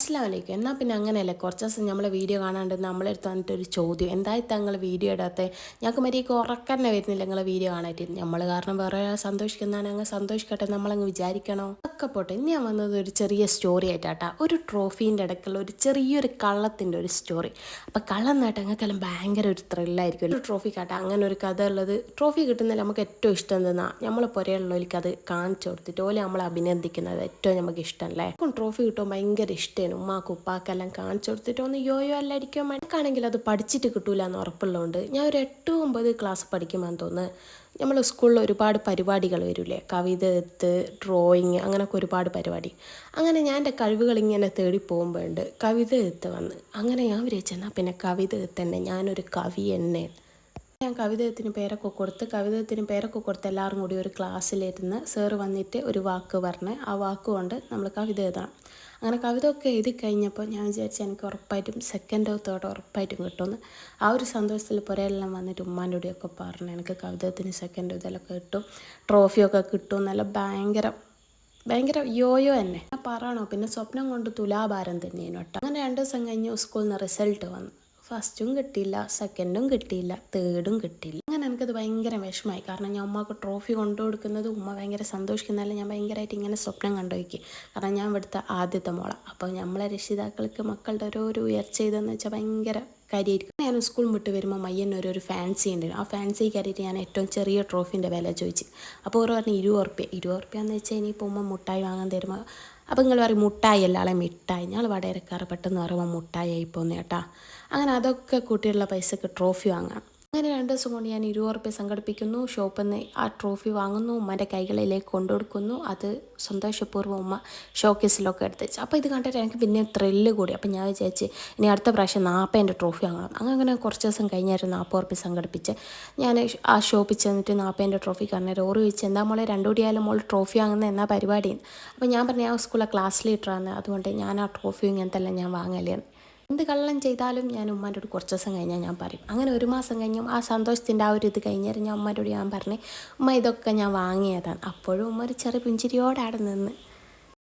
അസ്സലാമലൈക്കും. എന്നാൽ പിന്നെ അങ്ങനെയല്ലേ കുറച്ച് ദിവസം നമ്മളെ വീഡിയോ കാണാണ്ട് നമ്മളെടുത്ത് വന്നിട്ടൊരു ചോദ്യം, എന്തായിട്ട് നിങ്ങൾ വീഡിയോ ഇടാത്ത? ഞങ്ങൾക്ക് മര്യാദയ്ക്ക് ഉറക്കന്നെ വരുന്നില്ല നിങ്ങളെ വീഡിയോ കാണാനായിട്ട്. നമ്മൾ കാരണം വേറെ ഒരാൾ സന്തോഷിക്കുന്നതാണ്, അങ്ങ് സന്തോഷിക്കട്ടെ നമ്മളങ്ങ് വിചാരിക്കണോ? ഒക്കെ പോട്ടെ. ഇനി ഞാൻ വന്നത് ഒരു ചെറിയ സ്റ്റോറി ആയിട്ടാട്ടാ. ഒരു ട്രോഫീൻ്റെ ഇടയ്ക്കുള്ള ഒരു ചെറിയൊരു കള്ളത്തിൻ്റെ ഒരു സ്റ്റോറി. അപ്പോൾ കള്ളം നേട്ടം ഞങ്ങൾക്കെല്ലാം ഭയങ്കര ഒരു ത്രില്ലായിരിക്കും. ഒരു ട്രോഫി കാട്ടാ അങ്ങനെ ഒരു കഥ ഉള്ളത്. ട്രോഫി കിട്ടുന്നതിൽ നമുക്ക് ഏറ്റവും ഇഷ്ടം എന്തെന്നാ, നമ്മളെ പുരയുള്ളവർക്ക് അത് കാണിച്ചു കൊടുത്തിട്ട് ഓലെ നമ്മളെ അഭിനന്ദിക്കുന്നത് ഏറ്റവും നമുക്ക് ഇഷ്ടമല്ലേ. ട്രോഫി കിട്ടുമ്പോൾ ഭയങ്കര ഇഷ്ടമാണ്. ഉമ്മാക്കും ഉപ്പാക്കെല്ലാം കാണിച്ചു കൊടുത്തിട്ട് ഒന്ന് യോയോ എല്ലാം അടിക്കാൻ വേണ്ടിക്കാണെങ്കിൽ അത് പഠിച്ചിട്ട് കിട്ടൂല എന്ന് ഉറപ്പുള്ളതുകൊണ്ട് ഞാൻ ഒരു 8-9 ക്ലാസ് പഠിക്കുമ്പോൾ തോന്നുന്നു നമ്മൾ സ്കൂളിൽ ഒരുപാട് പരിപാടികൾ വരില്ലേ, കവിത എഴുത്ത്, ഡ്രോയിങ്, അങ്ങനെയൊക്കെ ഒരുപാട് പരിപാടി. അങ്ങനെ ഞാൻ എൻ്റെ കഴിവുകൾ ഇങ്ങനെ തേടി പോകുമ്പോഴുണ്ട് കവിത എഴുത്ത് വന്ന്. അങ്ങനെ ഞാൻ വിചാരിച്ചെന്നാൽ പിന്നെ കവിത എഴുത്ത് തന്നെ, ഞാനൊരു കവി എന്നെ. ഞാൻ കവിതത്തിന് പേരൊക്കെ കൊടുത്ത് എല്ലാവരും കൂടി ഒരു ക്ലാസ്സിലിരുന്ന് സാറ് വന്നിട്ട് ഒരു വാക്ക് പറഞ്ഞ് ആ വാക്കുകൊണ്ട് നമ്മൾ കവിത എഴുതണം. അങ്ങനെ കവിത ഒക്കെ എഴുതി കഴിഞ്ഞപ്പോൾ ഞാൻ വിചാരിച്ചു എനിക്ക് ഉറപ്പായിട്ടും സെക്കൻഡോ തേർഡോ ഉറപ്പായിട്ടും കിട്ടുമെന്ന്. ആ ഒരു സന്തോഷത്തിൽ പുരയെല്ലാം വന്നിട്ട് ഉമ്മാൻ്റെ കൂടെയൊക്കെ പറഞ്ഞു എനിക്ക് കവിതത്തിന് സെക്കൻഡോ ഇതെല്ലാം കിട്ടും, ട്രോഫിയൊക്കെ കിട്ടും എന്നല്ല. ഭയങ്കര യോയോ തന്നെ പറയണോ. പിന്നെ സ്വപ്നം കൊണ്ട് തുലാഭാരം തന്നെയാണ് കേട്ടോ. അങ്ങനെ 2 ദിവസം കഴിഞ്ഞ് സ്കൂളിൽ നിന്ന് റിസൾട്ട് വന്നു. ഫസ്റ്റും കിട്ടിയില്ല, സെക്കൻഡും കിട്ടിയില്ല, തേർഡും കിട്ടിയില്ല. അങ്ങനെ എനിക്കത് ഭയങ്കര വിഷമമായി. കാരണം ഞാൻ ഉമ്മക്ക് ട്രോഫി കൊണ്ടു കൊടുക്കുന്നത് ഉമ്മ ഭയങ്കര സന്തോഷിക്കുന്നതല്ല, ഞാൻ ഭയങ്കരമായിട്ട് ഇങ്ങനെ സ്വപ്നം കണ്ടുപോയിക്ക്. കാരണം ഞാൻ ഇവിടുത്തെ ആദ്യത്തെ മോള. അപ്പോൾ നമ്മളെ രക്ഷിതാക്കൾക്ക് മക്കളുടെ ഒരു ഉയർച്ച ചെയ്തെന്ന് വെച്ചാൽ ഭയങ്കര കാര്യമായിരിക്കും. ഞാൻ സ്കൂൾ വിട്ട് വരുമ്പോൾ മയ്യന്നൊരു ഫാൻസി ഉണ്ട്. ആ ഫാൻസി കയറിയിട്ട് ഞാൻ ഏറ്റവും ചെറിയ ട്രോഫീൻ്റെ വില ചോദിച്ചു. അപ്പോൾ ഓരോ പറഞ്ഞ് 20 റുപ്യ എന്ന് വെച്ചാൽ ഇനിയിപ്പോൾ ഉമ്മ മുട്ടായി വാങ്ങാൻ തരുമ്പോൾ. അപ്പോൾ നിങ്ങൾ പറയും മുട്ടായി അല്ല ആളെ മിഠായി. ഞങ്ങൾ വടകരക്കാറ് പെട്ടെന്ന് പറയുമ്പോൾ മുട്ടായി ആയി പോകുന്നു കേട്ടാ. അങ്ങനെ അതൊക്കെ കൂട്ടിയുള്ള പൈസക്ക് ട്രോഫി വാങ്ങാം. അങ്ങനെ 2 ദിവസം കൊണ്ട് ഞാൻ 20 റുപ്യ സംഘടിപ്പിക്കുന്നു. ഷോപ്പിൽ നിന്ന് ആ ട്രോഫി വാങ്ങുന്നു, ഉമ്മൻ്റെ കൈകളിലേക്ക് കൊണ്ടുകൊടുക്കുന്നു. അത് സന്തോഷപൂർവ്വം ഉമ്മ ഷോക്കേസിലൊക്കെ എടുത്ത് വെച്ചു. അപ്പോൾ ഇത് കണ്ടിട്ട് എനിക്ക് പിന്നെ ത്രില്ല് കൂടി. അപ്പോൾ ഞാൻ വിചാരിച്ച് ഇനി അടുത്ത പ്രാവശ്യം 40 ട്രോഫി വാങ്ങണം. അങ്ങനെ കുറച്ച് ദിവസം കഴിഞ്ഞായിരുന്നു 40 റുപ്യ സംഘടിപ്പിച്ച് ഞാൻ ആ ഷോപ്പിൽ ചെന്നിട്ട് 40 ട്രോഫി കാരണം ഓറ് ചോദിച്ചു എന്താ മോളെ 2 കൂടിയാലും മോൾ ട്രോഫി വാങ്ങുന്നത് എന്നാ പരിപാടി. അപ്പോൾ ഞാൻ പറഞ്ഞു ഞാൻ സ്കൂളിലെ ക്ലാസ് ലീഡറാണ്, അതുകൊണ്ട് ഞാൻ ആ ട്രോഫി ഇങ്ങനത്തെ എല്ലാം ഞാൻ വാങ്ങലേന്ന്. എന്ത് കള്ളം ചെയ്താലും ഞാൻ ഉമ്മാൻ്റെ കൂടെ കുറച്ച് ദിവസം കഴിഞ്ഞാൽ ഞാൻ പറയും. അങ്ങനെ 1 മാസം കഴിഞ്ഞും ആ സന്തോഷത്തിൻ്റെ ആ ഒരു ഇത് കഴിഞ്ഞാൽ ഞാൻ ഉമ്മാൻ്റെ കൂടെ ഞാൻ പറഞ്ഞു ഉമ്മ ഇതൊക്കെ ഞാൻ വാങ്ങിയതാണ്. അപ്പോഴും ഉമ്മ ഒരു ചെറിയ പുഞ്ചിരിയോടെ അവിടെ നിന്ന്